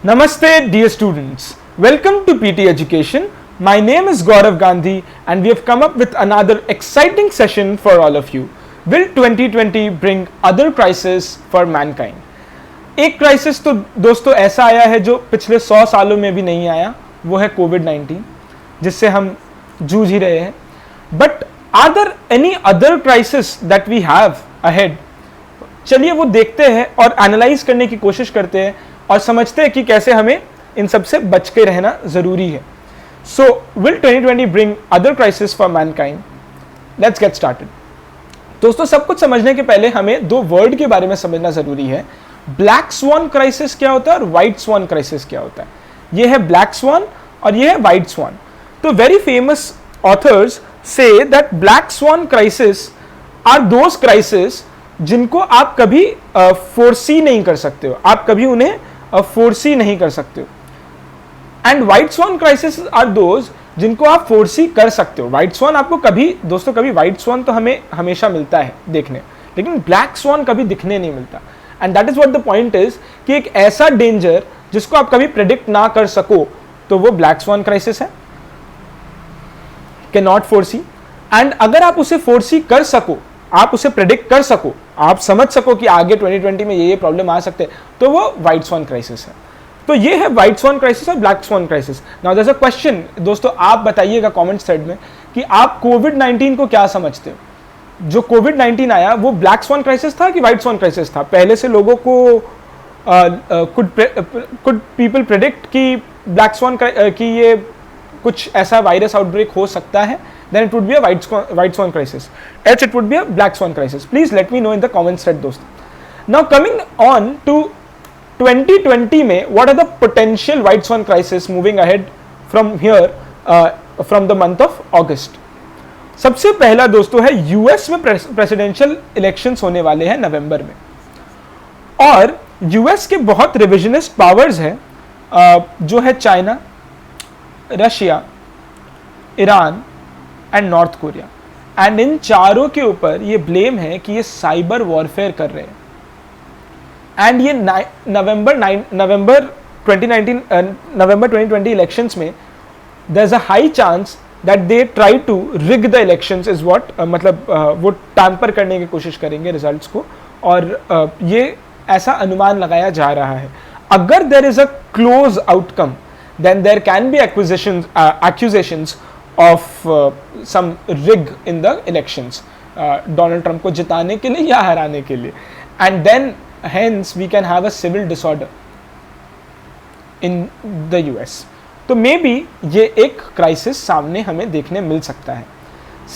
Namaste, dear students. Welcome to PT Education. My name is Gaurav Gandhi and we have come up with another exciting session for all of you. Will 2020 bring other crises for mankind? एक crisis तो दोस्तों ऐसा आया है जो पिछले 100 सालों में भी नहीं आया, वो है कोविड-19, जिससे हम जूझ ही रहे हैं. But are there any other crisis that we have ahead? चलिए वो देखते हैं और एनालाइज करने की कोशिश करते हैं और समझते हैं कि कैसे हमें इन सब से बच के रहना जरूरी है. So will 2020 bring other crisis for Mankind? Let's get started. दोस्तों सब कुछ समझने के पहले हमें दो वर्ड के बारे में समझना जरूरी है. ब्लैक स्वान क्राइसिस क्या होता है और व्हाइट स्वान क्राइसिस क्या होता है. ये है ब्लैक स्वान और ये है व्हाइट स्वान. तो वेरी फेमस ऑथर्स से that black swan crisis are those crisis जिनको आप कभी फोरसी नहीं कर सकते हो, आप कभी उन्हें फोरसी नहीं कर सकते हो. And white swan crisis are those जिनको आप फोरसी कर सकते हो. व्हाइट स्वान आपको कभी दोस्तों कभी व्हाइट स्वान तो हमें हमेशा मिलता है देखने, लेकिन ब्लैक स्वान कभी दिखने नहीं मिलता. And that is what the point is कि एक ऐसा डेंजर जिसको आप कभी प्रेडिक्ट ना कर सको तो वो ब्लैक स्वान क्राइसिस है, कैन नॉट फोरसी. एंड अगर आप उसे फोरसी कर सको, आप उसे प्रेडिक्ट कर सको, आप समझ सको कि आगे 2020 में ये प्रॉब्लम आ सकते हैं, तो वो व्हाइट स्वान क्राइसिस है. तो ये है व्हाइट स्वान क्राइसिस और black swan crisis. Now there is a question, दोस्तों आप बताइएगा कमेंट थ्रेड में कि आप कोविड-19 को क्या समझते हो. जो कोविड-19 आया वो ब्लैक स्वान क्राइसिस था कि व्हाइट स्वान क्राइसिस था? पहले से लोगों को कुड पीपल प्रेडिक्ट कि ब्लैक स्वान कि ये कुछ ऐसा वायरस आउटब्रेक हो सकता है? Then it would be a white swan crisis. Else it would be a black swan crisis. Please let me know in the comments thread, दोस्तों. Now coming on to 2020 में, what are the potential white swan crisis moving ahead from here, from the month of August? सबसे पहला दोस्तों है US में presidential elections होने वाले हैं नवंबर में, और यूएस के बहुत रिविजनिस्ट पावर्स हैं जो है China, Russia, Iran and north Korea. And in चारों के ऊपर ये ब्लेम है कि ये साइबर वॉरफेयर कर रहे हैं. एंड ये नवंबर 2020 इलेक्शंस में there is a high chance that they try to rig the elections is what, मतलब वो टैंपर करने की कोशिश करेंगे रिजल्ट्स को, और ये ऐसा अनुमान लगाया जा रहा है. अगर there is a close outcome then there can be accusations of some rig in the elections, Donald Trump को जिताने के लिए या हराने के लिए. and then hence we can have a civil disorder in the US. तो मे बी ये एक क्राइसिस सामने हमें देखने मिल सकता है.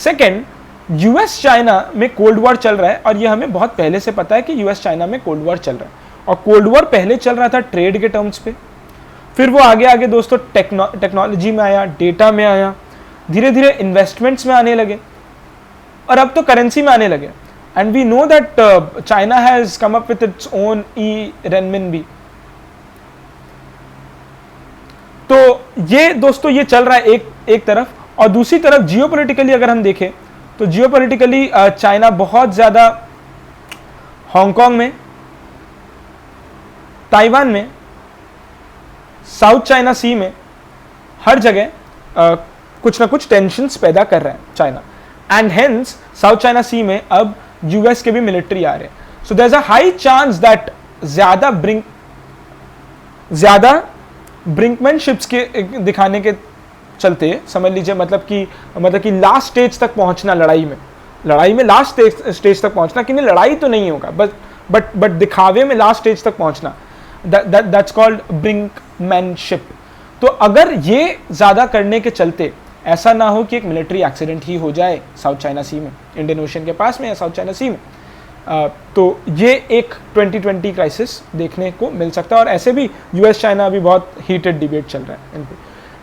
सेकेंड, यूएस चाइना में कोल्ड वॉर चल रहा है, और ये हमें बहुत पहले से पता है कि यूएस चाइना में कोल्ड वॉर चल रहा है. और कोल्ड वॉर पहले चल रहा था ट्रेड के टर्म्स पे, फिर वो आगे आगे दोस्तों टेक्नोलॉजी में आया, डेटा में आया, धीरे धीरे इन्वेस्टमेंट्स में आने लगे, और अब तो करेंसी में आने लगे. And we know that China has come up with its own renminbi. तो ये दोस्तों ये चल रहा है एक तरफ, और दूसरी तरफ जियोपॉलिटिकली अगर हम देखें तो जियोपॉलिटिकली चाइना बहुत ज्यादा हांगकांग में, ताइवान में, साउथ चाइना सी में, हर जगह कुछ ना कुछ टेंशन्स पैदा कर रहे हैं China. And hence south China sea में अब यूएस के भी मिलिट्री आ रहे हैं. So there is a high chance that ज्यादा ब्रिंकमैनशिप्स के दिखाने के चलते, समझ लीजिए मतलब कि लास्ट स्टेज तक पहुंचना लड़ाई में लास्ट स्टेज तक पहुंचना, कि नहीं लड़ाई तो नहीं होगा बट दिखावे में लास्ट स्टेज तक पहुंचना, दैट्स कॉल्ड ब्रिंकमैनशिप. तो अगर ये ज्यादा करने के चलते ऐसा ना हो कि एक मिलिट्री एक्सीडेंट ही हो जाए साउथ चाइना सी में, इंडियन ओशन के पास में या साउथ चाइना सी में, तो ये एक 2020 क्राइसिस देखने को मिल सकता है. और ऐसे भी यूएस चाइना अभी बहुत हीटेड डिबेट चल रहा है इन पे.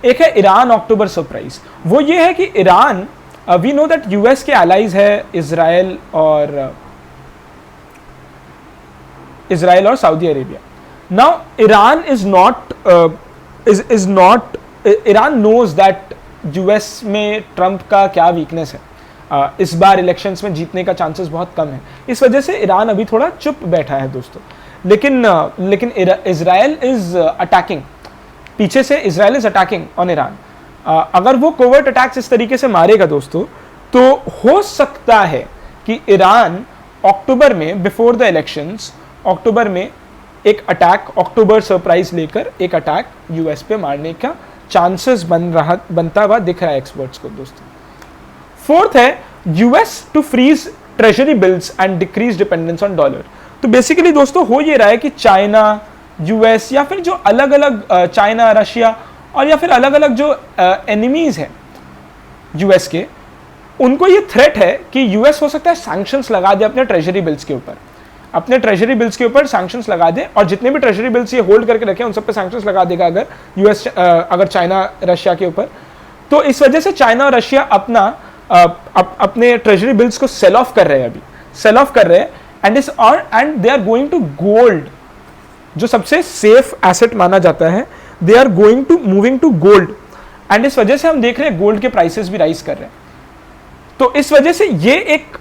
एक है ईरान अक्टूबर सरप्राइज. वो ये है कि Iran, we know that US के एलाइज है इजराइल और Saudi Arabia. Now Iran Iran knows that US में ट्रंप का क्या वीकनेस है. इस बार इलेक्शंस में जीतने का चांसेस बहुत कम है, इस वजह से ईरान अभी थोड़ा चुप बैठा है दोस्तों. लेकिन इजराइल इज अटैकिंग, पीछे से Israel is attacking on Iran. अगर वो कोवर्ट अटैक्स इस तरीके से मारेगा दोस्तों, तो हो सकता है कि ईरान अक्टूबर में, बिफोर द इलेक्शंस, अक्टूबर में एक अटैक, अक्टूबर सरप्राइज लेकर एक अटैक यूएस पे मारने का चांसेस बनता हुआ दिख रहा है एक्सपर्ट्स को दोस्तों। फोर्थ है US to freeze treasury bills and decrease dependence on dollar. तो बेसिकली दोस्तों हो ये रहा है कि चाइना, यूएस या फिर जो अलग अलग चाइना, रशिया और या फिर अलग अलग जो एनिमीज हैं यूएस के, उनको ये थ्रेट है कि यूएस हो सकता है सैंक्शंस लगा दे अपने ट्रेजरी बिल्स के ऊपर, अपने ट्रेजरी बिल्स के ऊपर सैंक्शंस लगा दे, और जितने भी ट्रेजरी बिल्स ये होल्ड करके रखे उन सब पे सैंक्शंस लगा देगा अगर यूएस, अगर चाइना रशिया के ऊपर। तो इस वजह से चाइना और रशिया अपने ट्रेजरी बिल्स को सेल ऑफ कर रहे हैं, अभी सेल ऑफ कर रहे हैं, and they are going to gold, जो सबसे सेफ एसेट माना जाता है, they are going to moving to gold, and इस वजह से हम देख रहे हैं गोल्ड के प्राइसेस भी राइज कर रहे हैं। तो इस वजह से ये एक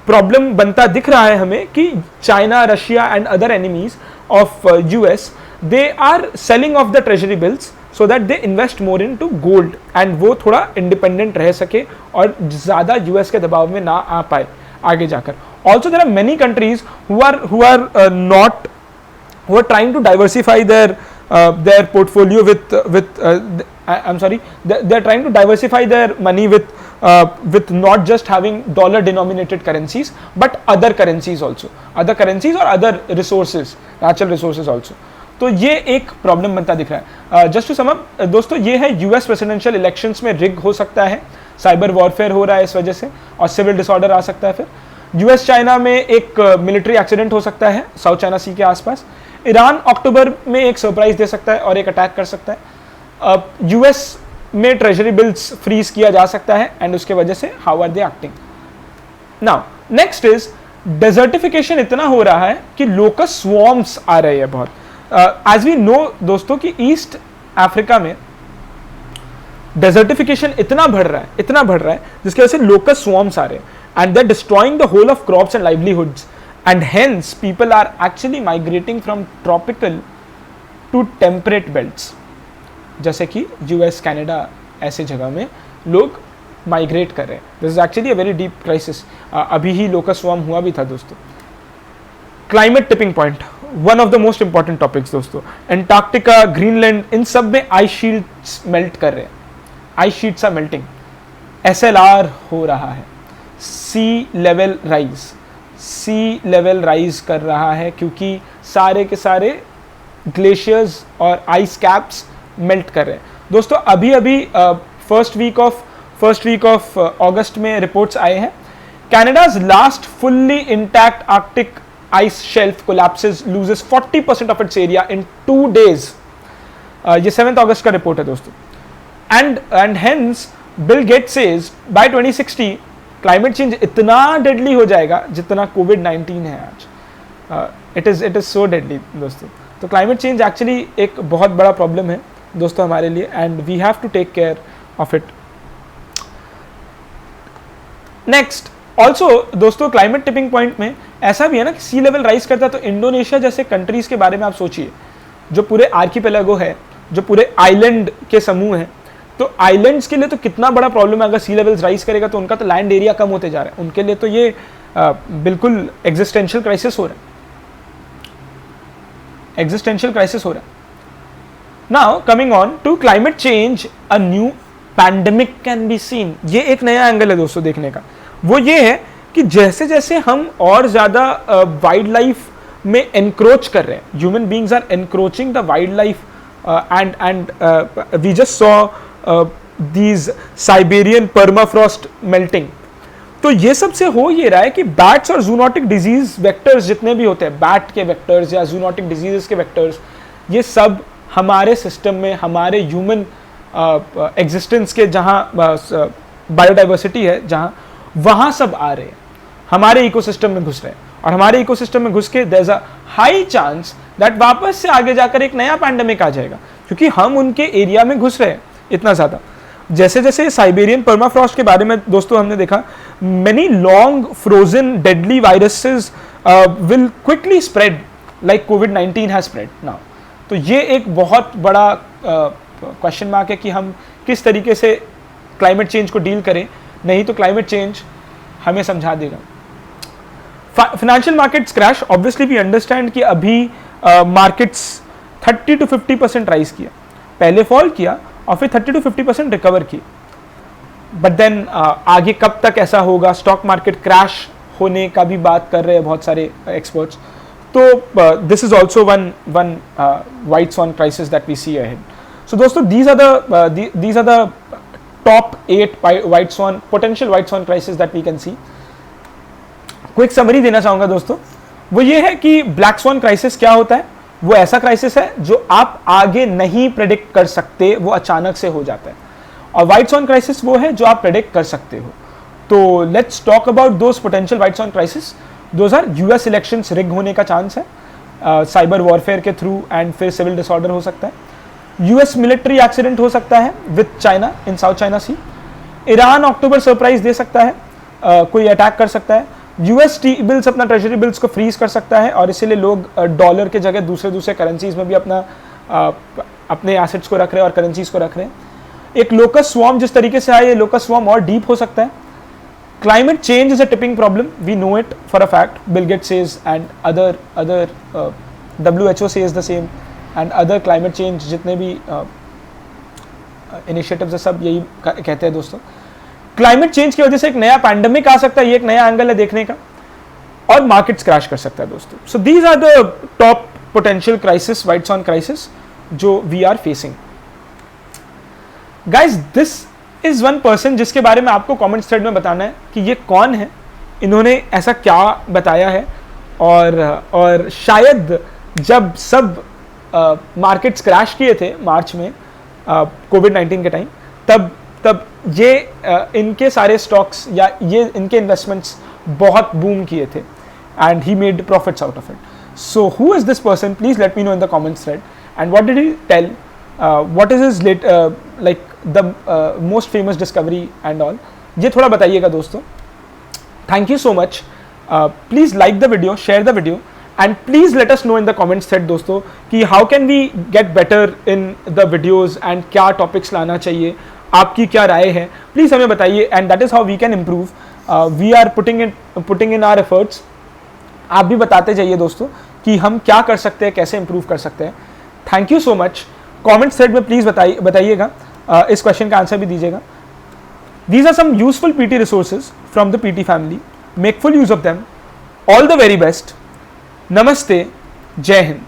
प्रॉब्लम बनता दिख रहा है हमें कि China, Russia and other enemies of US, they are selling off the treasury bills so that they invest more in to gold, and वो थोड़ा इंडिपेंडेंट रह सके और ज्यादा यूएस के दबाव में ना आ पाए आगे जाकर। Also there are many countries who are trying to diversify their portfolio they're trying to diversify their money with not just having dollar denominated currencies but other currencies also, other currencies और other resources, natural resources also। तो ये एक problem बनता दिख रहा है। Just to sum up दोस्तों, ये है यूएस प्रेसिडेंशियल इलेक्शंस में रिग हो सकता है, साइबर वॉरफेयर हो रहा है इस वजह से, और सिविल डिसऑर्डर आ सकता है। फिर यूएस चाइना में एक मिलिट्री एक्सीडेंट हो सकता है साउथ चाइना सी के आसपास। ईरान अक्टूबर में एक सरप्राइज दे सकता है और एक अटैक कर सकता है। यूएस में ट्रेजरी बिल्स फ्रीज किया जा सकता है, एंड उसके वजह से how are they acting now. Next is desertification इतना हो रहा है कि लोकस स्वॉर्म्स आ रहे हैं बहुत। एज वी नो दोस्तों कि ईस्ट अफ्रीका में डेजर्टिफिकेशन इतना बढ़ रहा है जिसकी वजह से लोकस स्वॉर्म्स आ रहे हैं, and they're destroying the whole of crops and livelihoods, and hence people are actually migrating from tropical to temperate belts, जैसे कि यूएस, कनाडा ऐसे जगह में लोग माइग्रेट कर रहे हैं। This is actually a very deep crisis. अभी ही लोकस स्वॉर्म हुआ भी था दोस्तों। Climate tipping point, one of the most important topics दोस्तों। एंटार्क्टिका, ग्रीनलैंड, इन सब में आइस शीट्स मेल्ट कर रहे हैं, ice sheets are melting, SLR हो रहा है, सी लेवल राइज कर रहा है, क्योंकि सारे के सारे ग्लेशियर्स और आइस कैप्स मेल्ट कर रहे हैं दोस्तों। अभी फर्स्ट वीक ऑफ अगस्त में रिपोर्ट्स आए हैं, Canada's last fully intact Arctic ice shelf collapses, loses 40% of its area in 2 days। ये 7 अगस्त का रिपोर्ट है दोस्तों। And hence Bill Gates says by 2060 climate change इतना डेडली हो जाएगा जितना कोविड-19 है आज। इट इज सो डेडली दोस्तों। तो क्लाइमेट चेंज एक्चुअली एक बहुत बड़ा प्रॉब्लम है दोस्तों हमारे लिए, and we have to take care of it. Next also दोस्तों, क्लाइमेट टिपिंग पॉइंट में ऐसा भी है ना कि सी लेवल राइज करता है, तो इंडोनेशिया जैसे कंट्रीज के बारे में आप सोचिए, जो पूरे आर्किपेलागो है, जो पूरे आइलैंड के समूह है, तो आइलैंड्स के लिए तो कितना बड़ा प्रॉब्लम है। अगर सी लेवल्स राइज करेगा तो उनका तो लैंड एरिया कम होते जा रहा है, उनके लिए तो ये बिल्कुल एग्जिस्टेंशियल क्राइसिस हो रहा है, now coming on to climate change, a new pandemic can be seen. ये एक नया एंगल है दोस्तों देखने का। वो ये है कि जैसे जैसे हम और ज्यादा वाइल्ड लाइफ में एनक्रोच कर रहे हैं, human beings are encroaching the wildlife, and we just saw these Siberian permafrost melting। तो ये सब से हो ये रहा है कि बैट्स और जूनोटिक डिजीज वेक्टर्स जितने भी होते हैं, बैट के वेक्टर्स या जूनोटिक डिजीजेस के वेक्टर्स, ये सब हमारे सिस्टम में, हमारे ह्यूमन एग्जिस्टेंस के जहाँ बायोडाइवर्सिटी है जहाँ, वहाँ सब आ रहे हैं, हमारे इकोसिस्टम में घुस रहे हैं, और हमारे इकोसिस्टम में घुस के there is a high chance that वापस से आगे जाकर एक नया पैंडेमिक आ जाएगा, क्योंकि हम उनके एरिया में घुस रहे हैं इतना ज़्यादा। जैसे जैसे साइबेरियन पर्माफ्रॉस्ट के बारे में दोस्तों हमने देखा, many long frozen deadly viruses will quickly spread like COVID-19 has spread now. तो ये एक बहुत बड़ा क्वेश्चन मार्क है कि हम किस तरीके से क्लाइमेट चेंज को डील करें, नहीं तो क्लाइमेट चेंज हमें समझा देगा. Financial markets crash, obviously we understand कि अभी मार्केट्स 30 to 50% राइज किया, पहले फॉल किया और फिर 30 to 50% रिकवर किया. बट देन आगे कब तक ऐसा होगा, स्टॉक मार्केट क्रैश होने का भी बात कर रहे हैं बहुत सारे एक्सपर्ट्स. तो this is also one white swan crisis that we see ahead. So दोस्तों, these are the top 8 white swan potential white swan crisis that we can see. Quick summary देना चाहूंगा दोस्तों, वो ये है कि ब्लैक स्वॉन क्राइसिस क्या होता है. वो ऐसा क्राइसिस है जो आप आगे नहीं प्रेडिक्ट कर सकते, वो अचानक से हो जाता है. और व्हाइट स्वॉन क्राइसिस वो है जो आप प्रेडिक्ट कर सकते हो. तो let's talk about those potential white swan crisis. Those are US elections rig होने का चांस है, साइबर वॉरफेयर के थ्रू, एंड फिर सिविल डिसऑर्डर हो सकता है. यूएस मिलिट्री एक्सीडेंट हो सकता है with China in south China sea. Iran October surprise दे सकता है, कोई अटैक कर सकता है. यूएस टी बिल्स, अपना ट्रेजरी बिल्स को फ्रीज कर सकता है, और इसीलिए लोग डॉलर के जगह दूसरे करेंसीज में भी अपने एसेट्स को रख रहे हैं और करेंसीज को रख रहे हैं. एक लोकस स्वॉर्म जिस तरीके से आया, ये लोकस स्वॉर्म और डीप हो सकता है. Climate change is a tipping problem, we know it for a fact. Bill Gates says and other WHO says the same, and other climate change जितने भी इनिशिएटिव्स है सब यही कहते हैं दोस्तों. क्लाइमेट चेंज की वजह से एक नया पैंडेमिक आ सकता है, ये एक नया एंगल है देखने का, और मार्केट्स क्रैश कर सकता है दोस्तों. So these are the top potential crisis, white swan crisis, जो we are facing. Guys, this is one person जिसके बारे में आपको कमेंट थ्रेड में बताना है कि ये कौन है, इन्होंने ऐसा क्या बताया है. और शायद जब सब मार्केट्स क्रैश किए थे मार्च में कोविड-19 के टाइम, तब ये इनके सारे स्टॉक्स या ये इनके इन्वेस्टमेंट्स बहुत बूम किए थे, and he made profits out of it. So who is this person? Please let me know in the comments thread. And what did he tell, what is his like the most famous discovery and all, ये थोड़ा बताइएगा दोस्तों. Thank you so much. Please like the video, share the video, and please let us know in the comments thread दोस्तों कि how can we get better in the videos, and क्या topics लाना चाहिए, आपकी क्या राय है, प्लीज हमें बताइए. And that is how we can improve. We are putting in our efforts. आप भी बताते जाइए दोस्तों कि हम क्या कर सकते हैं, कैसे इंप्रूव कर सकते हैं. Thank you so much. Comment thread में प्लीज बताइएगा, इस क्वेश्चन का आंसर भी दीजिएगा. These are some useful PT resources from the PT family. Make full use of them. All the very best. Namaste. Jai Hind.